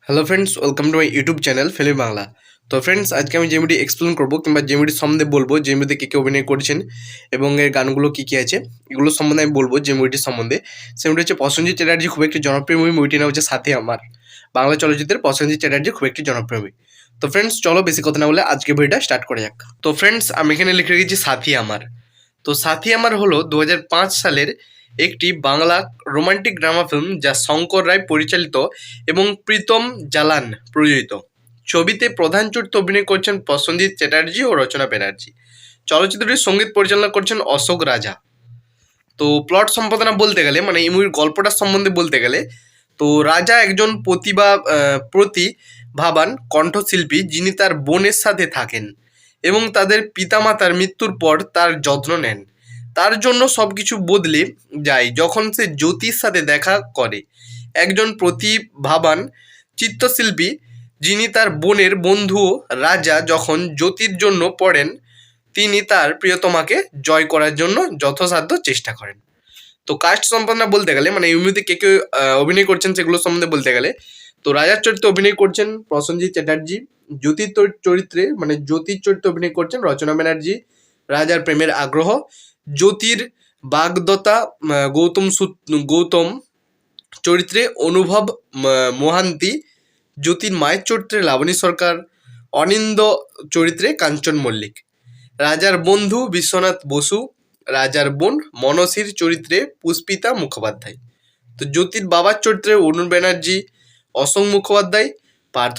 Hello friends, welcome to my YouTube channel filmy Bangla. তো friends, আজকে আমি যে মুভিটি এক্সপ্লেন করবো কিংবা যে মুভিটির সম্বন্ধে বলবো, যে মুভিতে কে কে অভিনয় করেছেন এবং এর গানগুলো কী কী আছে, এগুলো সম্বন্ধে আমি বলবো। যে মুভিটির সম্বন্ধে, সে মুভিটি হচ্ছে প্রসেনজিৎ চ্যাটার্জি খুব একটি জনপ্রিয় মুভি। মুভিটির নাম হচ্ছে সাথী আমার। বাংলা চলচ্চিত্রের প্রসেনজিৎ চ্যাটার্জি খুব একটি জনপ্রিয় মুভি। তো ফ্রেন্ডস, চলো বেশি কথা না বলে আজকে ভিডিওটা স্টার্ট করা যাক। তো ফ্রেন্ডস, আমি এখানে লিখে রেখেছি সাথী আমার। তো সাথী আমার হলো 2005 সালের একটি বাংলা রোমান্টিক ড্রামা ফিল্ম, যা শঙ্কর রায় পরিচালিত এবং প্রীতম জালান প্রযোজিত। ছবিতে প্রধান চরিত্রে অভিনয় করছেন প্রসেনজিৎ চ্যাটার্জি ও রচনা ব্যানার্জি। চলচ্চিত্রটির সঙ্গীত পরিচালনা করছেন অশোক রাজা। তো প্লট সম্পাদনা বলতে গেলে, মানে এই মুভির গল্পটার সম্বন্ধে বলতে গেলে, তো রাজা একজন প্রতিভাবান কণ্ঠশিল্পী, যিনি তার বোনের সাথে থাকেন এবং তাদের পিতামাতার মৃত্যুর পর তার যত্ন নেন। তার জন্য সব কিছু বদলে যায় যখন সে জ্যোতির সাথে দেখা করে, একজন প্রতিভাবান চিত্রশিল্পী, যিনি তার বোনের বন্ধুও। রাজা যখন জ্যোতির জন্য পড়েন, তিনি তার প্রিয়তমাকে জয় করার জন্য যথাসাধ্য চেষ্টা করেন। তো কাস্ট সম্পাদনা বলতে গেলে, মানে এই মুভিতে কে কে অভিনয় করছেন সেগুলো সম্বন্ধে বলতে গেলে, তো রাজার চরিত্রে অভিনয় করছেন প্রসেনজিৎ চ্যাটার্জি। জ্যোতির চরিত্রে অভিনয় করছেন রচনা ব্যানার্জি। রাজার প্রেমের আগ্রহ, জ্যোতির বাগদত্তা, গৌতম চরিত্রে অনুভব মোহান্তি, জ্যোতির মায়ের চরিত্রে লাবণী সরকার, অনিন্দ চরিত্রে কাঞ্চন মল্লিক। রাজার বন্ধু বিশ্বনাথ বসু, রাজার বোন মনসীর চরিত্রে পুষ্পিতা মুখোপাধ্যায়। তো জ্যোতির বাবার চরিত্রে অরুণ ব্যানার্জি, অশোক মুখোপাধ্যায়, পার্থ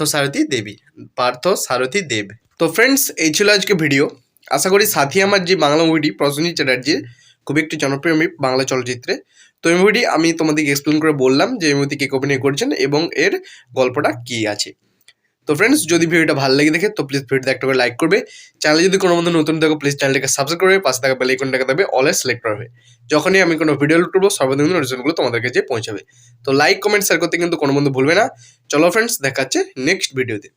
সারথী দেব। তো ফ্রেন্ডস, এই ছিল আজকে ভিডিও। আশা করি সাথী আমার যে বাংলা মুভিটি প্রসেনজিৎ চ্যাটার্জির খুব একটি জনপ্রিয় মুভি বাংলা চলচ্চিত্রে। তো এই মুভিটি আমি তোমাদেরকে এক্সপ্লেন করে বললাম যে এই মুভিতে কে অভিনয় করছেন এবং এর গল্পটা কী আছে। তো ফ্রেন্ডস, যদি ভিডিওটা ভালো লাগে দেখে তো প্লিজ ভিডিওটা একটা করে লাইক করবে। চ্যানেলে যদি কোনো বন্ধু নতুন থাকো, প্লিজ চ্যানেলটাকে সাবস্ক্রাইব করবে, পাশে থাকা বেল আইকনটাকে দেবে অলে সিলেক্ট করবে। যখনই আমি কোনো ভিডিও আপলোড করবো, সর্বপ্রথম নোটিফিকেশনগুলো তোমাদের কাছে পৌঁছাবে। তো লাইক, কমেন্ট, শেয়ার করতে কিন্তু কোনো বন্ধু ভুলবে না। চলো ফ্রেন্ডস, দেখা হচ্ছে নেক্সট ভিডিওতে।